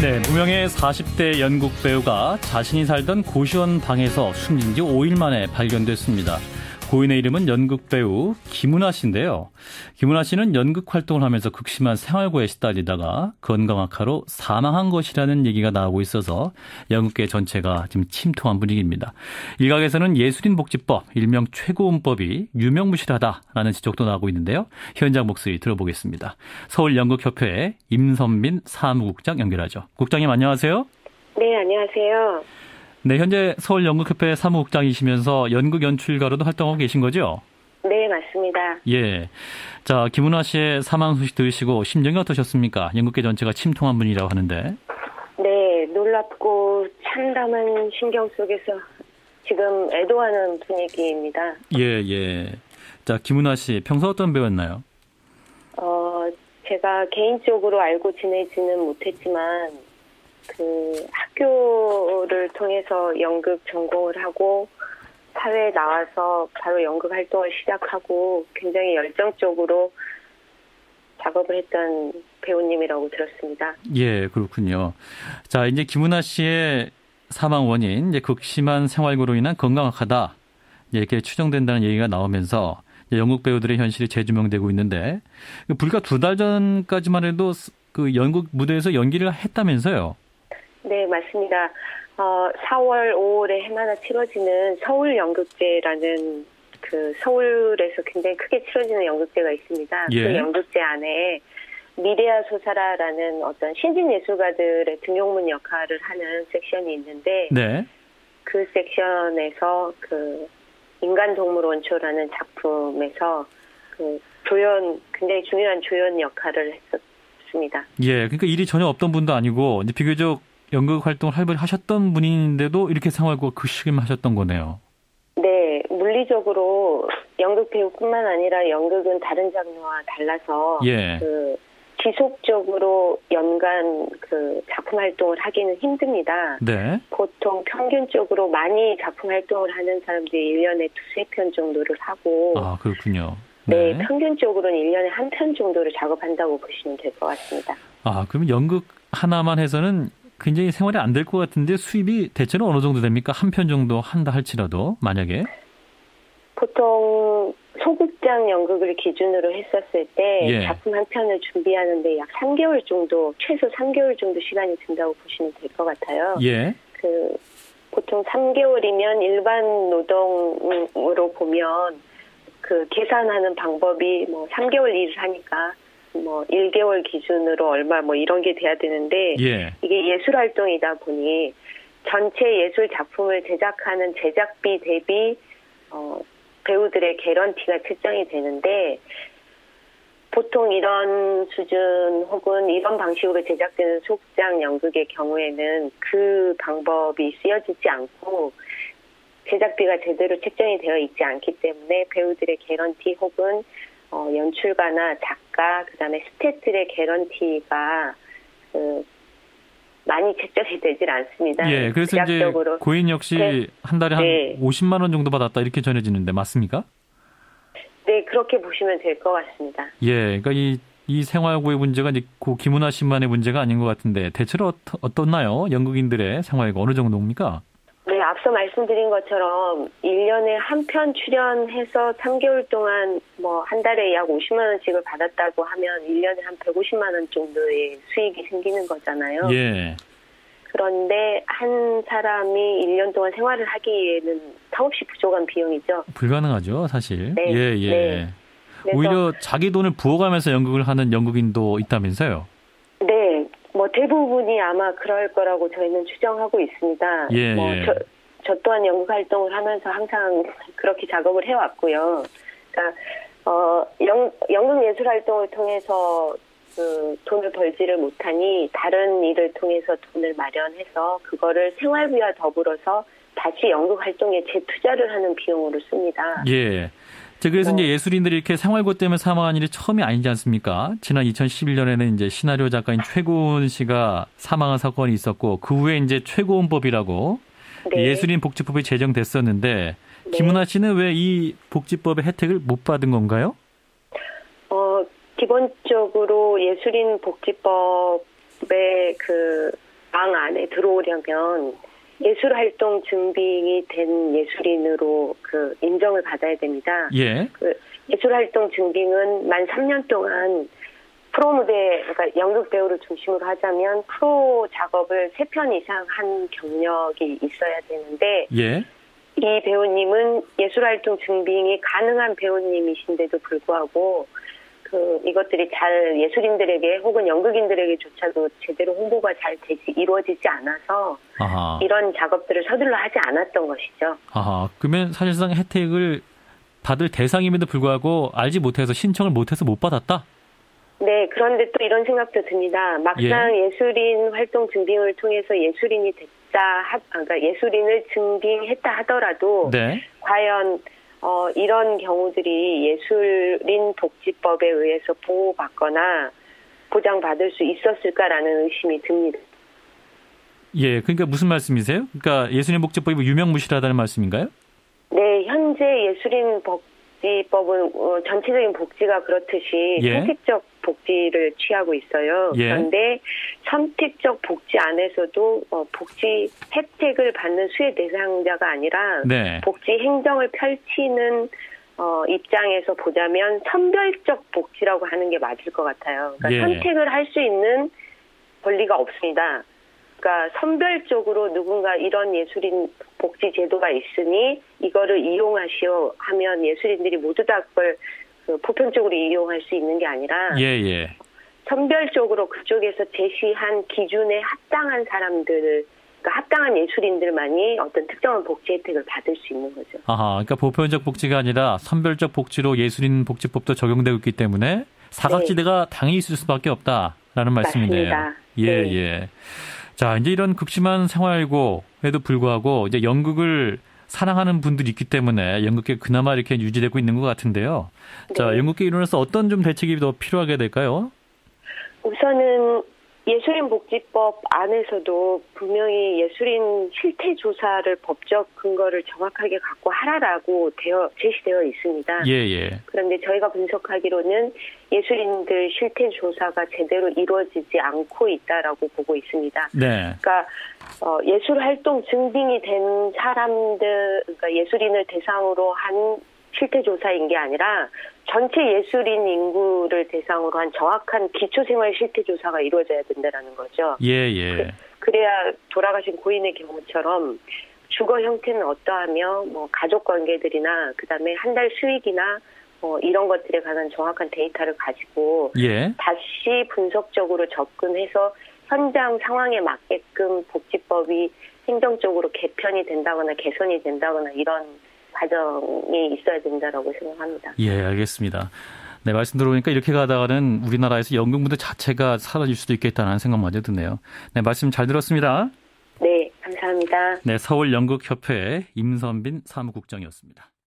네, 무명의 40대 연극 배우가 자신이 살던 고시원 방에서 숨진 지 5일 만에 발견됐습니다. 고인의 이름은 연극 배우 김은하 씨인데요. 김은하 씨는 연극 활동을 하면서 극심한 생활고에 시달리다가 건강 악화로 사망한 것이라는 얘기가 나오고 있어서 연극계 전체가 지금 침통한 분위기입니다. 일각에서는 예술인복지법, 일명 최고음법이 유명무실하다라는 지적도 나오고 있는데요. 현장 목소리 들어보겠습니다. 서울연극협회의 임선민 사무국장 연결하죠. 국장님 안녕하세요. 네, 안녕하세요. 네, 현재 서울연극협회 사무국장이시면서 연극 연출가로도 활동하고 계신 거죠? 네, 맞습니다. 예. 자, 김은하 씨의 사망 소식 들으시고 심정이 어떠셨습니까? 연극계 전체가 침통한 분이라고 하는데. 네, 놀랍고 참담한 심경 속에서 지금 애도하는 분위기입니다. 예. 자, 김은하 씨, 평소 어떤 배우였나요? 제가 개인적으로 알고 지내지는 못했지만 그 학교를 통해서 연극 전공을 하고 사회에 나와서 바로 연극 활동을 시작하고 굉장히 열정적으로 작업을 했던 배우님이라고 들었습니다. 예, 그렇군요. 자, 이제 김은하 씨의 사망 원인, 이제 극심한 생활고로 인한 건강 악화다. 이렇게 추정된다는 얘기가 나오면서 연극 배우들의 현실이 재조명되고 있는데 불과 2달 전까지만 해도 그 연극 무대에서 연기를 했다면서요? 네, 맞습니다. 4월, 5월에 해마다 치러지는 서울연극제라는 그 서울에서 굉장히 크게 치러지는 연극제가 있습니다. 예. 그 연극제 안에 미래아 소사라라는 어떤 신진 예술가들의 등용문 역할을 하는 섹션이 있는데 네. 그 섹션에서 그 인간동물 원초라는 작품에서 그 굉장히 중요한 조연 역할을 했었습니다. 예, 그러니까 일이 전혀 없던 분도 아니고 이제 비교적 연극 활동을 활발히 하셨던 분인데도 이렇게 생활고가 극심히 하셨던 거네요. 네, 물리적으로 연극 배우뿐만 아니라 연극은 다른 장르와 달라서 예. 그 지속적으로 연간 그 작품 활동을 하기는 힘듭니다. 네. 보통 평균적으로 많이 작품 활동을 하는 사람들이 1년에 2-3편 정도를 하고. 아, 그렇군요. 네, 평균적으로는 1년에 1편 정도를 작업한다고 보시면 될 것 같습니다. 아, 그러면 연극 하나만 해서는 굉장히 생활이 안 될 것 같은데 수입이 대체로 어느 정도 됩니까? 한 편 정도 한다 할지라도 만약에? 보통 소극장 연극을 기준으로 했었을 때 예. 작품 한 편을 준비하는데 약 3개월 정도, 최소 3개월 정도 시간이 든다고 보시면 될 것 같아요. 예. 보통 3개월이면 일반 노동으로 보면 그 계산하는 방법이 뭐 3개월 일을 하니까 뭐 1개월 기준으로 얼마 뭐 이런 게 돼야 되는데 예. 이게 예술 활동이다 보니 전체 예술 작품을 제작하는 제작비 대비 배우들의 개런티가 책정이 되는데 보통 이런 수준 혹은 이런 방식으로 제작되는 소극장 연극의 경우에는 그 방법이 쓰여지지 않고 제작비가 제대로 책정이 되어 있지 않기 때문에 배우들의 개런티 혹은 연출가나 작가 그다음에 스태프들의 개런티가 많이 책정이 되질 않습니다. 예, 그래서 이제 고인 역시 네. 한 달에 한 50만 원 정도 받았다 이렇게 전해지는데 맞습니까? 네, 그렇게 보시면 될 것 같습니다. 예, 그러니까 이 생활고의 문제가 이제 김은하 씨만의 문제가 아닌 것 같은데 대체로 어떻나요? 연극인들의 생활고 어느 정도입니까? 네, 앞서 말씀드린 것처럼 1년에 한 편 출연해서 3개월 동안 뭐 한 달에 약 50만 원씩을 받았다고 하면 1년에 한 150만 원 정도의 수익이 생기는 거잖아요. 예. 그런데 한 사람이 1년 동안 생활을 하기에는 턱없이 부족한 비용이죠. 불가능하죠, 사실. 네. 예. 네. 오히려 자기 돈을 부어가면서 연극을 하는 연극인도 있다면서요? 네. 뭐 대부분이 아마 그럴 거라고 저희는 추정하고 있습니다. 예. 저 또한 연극 활동을 하면서 항상 그렇게 작업을 해왔고요. 그러니까 연극 예술 활동을 통해서 그 돈을 벌지를 못하니 다른 일을 통해서 돈을 마련해서 그거를 생활비와 더불어서 다시 연극 활동에 재투자를 하는 비용으로 씁니다. 예. 그래서 이제 예술인들이 이렇게 생활고 때문에 사망한 일이 처음이 아니지 않습니까? 지난 2011년에는 이제 시나리오 작가인 최고은 씨가 사망한 사건이 있었고 그 후에 이제 최고은법이라고 네. 예술인 복지법이 제정됐었는데 네. 김은하 씨는 왜 이 복지법의 혜택을 못 받은 건가요? 기본적으로 예술인 복지법의 그 방 안에 들어오려면 예술활동 증빙이 된 예술인으로 그 인정을 받아야 됩니다. 예. 그 예술활동 증빙은 만 3년 동안 프로 무대, 그러니까 연극 배우를 중심으로 하자면 프로 작업을 3편 이상 한 경력이 있어야 되는데 예. 이 배우님은 예술활동 증빙이 가능한 배우님이신데도 불구하고 이것들이 잘 예술인들에게 혹은 연극인들에게조차도 제대로 홍보가 잘 이루어지지 않아서 아하. 이런 작업들을 서둘러 하지 않았던 것이죠. 아하. 그러면 사실상 혜택을 받을 대상임에도 불구하고 알지 못해서 신청을 못해서 못 받았다? 네, 그런데 또 이런 생각도 듭니다. 막상 예술인 활동 증빙을 통해서 예술인이 그러니까 예술인을 증빙했다 하더라도 네. 과연 이런 경우들이 예술인 복지법에 의해서 보호받거나 보장받을 수 있었을까라는 의심이 듭니다. 예, 그러니까 무슨 말씀이세요? 그러니까 예술인 복지법이 유명무실하다는 말씀인가요? 네, 현재 예술인 복지법은 전체적인 복지가 그렇듯이 선택적 복지를 취하고 있어요. 그런데 선택적 복지 안에서도 복지 혜택을 받는 수혜 대상자가 아니라 복지 행정을 펼치는 입장에서 보자면 선별적 복지라고 하는 게 맞을 것 같아요. 그러니까 선택을 할 수 있는 권리가 없습니다. 그러니까 선별적으로 누군가 이런 예술인 복지 제도가 있으니 이거를 이용하시오 하면 예술인들이 모두 다 그걸 보편적으로 이용할 수 있는 게 아니라 선별적으로 그쪽에서 제시한 기준에 합당한 사람들, 그러니까 합당한 예술인들만이 어떤 특정한 복지 혜택을 받을 수 있는 거죠. 아하, 그러니까 보편적 복지가 아니라 선별적 복지로 예술인 복지법도 적용되고 있기 때문에 사각지대가 당연히 있을 수밖에 없다라는 말씀이네요. 맞습니다. 예. 자, 이제 이런 극심한 생활고에도 불구하고 이제 연극을 사랑하는 분들이 있기 때문에 연극계 그나마 이렇게 유지되고 있는 것 같은데요. 자, 연극계 일원에서 어떤 좀 대책이 더 필요하게 될까요? 우선은 예술인 복지법 안에서도 분명히 예술인 실태 조사를 법적 근거를 정확하게 갖고 하라라고 제시되어 있습니다. 그런데 저희가 분석하기로는 예술인들 실태 조사가 제대로 이루어지지 않고 있다라고 보고 있습니다. 그러니까 예술 활동 증빙이 된 사람들, 그러니까 예술인을 대상으로 한 실태 조사인 게 아니라 전체 예술인 인구를 대상으로 한 정확한 기초생활 실태 조사가 이루어져야 된다는 거죠. 그래야 돌아가신 고인의 경우처럼 주거 형태는 어떠하며 가족 관계들이나 그다음에 한 달 수익이나 이런 것들에 관한 정확한 데이터를 가지고 다시 분석적으로 접근해서 현장 상황에 맞게끔 복지법이 행정적으로 개편이 된다거나 개선이 된다거나 이런 과정이 있어야 된다라고 생각합니다. 알겠습니다. 네, 말씀 들어보니까 이렇게 가다가는 우리나라에서 연극 무대 자체가 사라질 수도 있겠다는 생각마저 드네요. 네, 말씀 잘 들었습니다. 네, 감사합니다. 네, 서울연극협회 임선빈 사무국장이었습니다.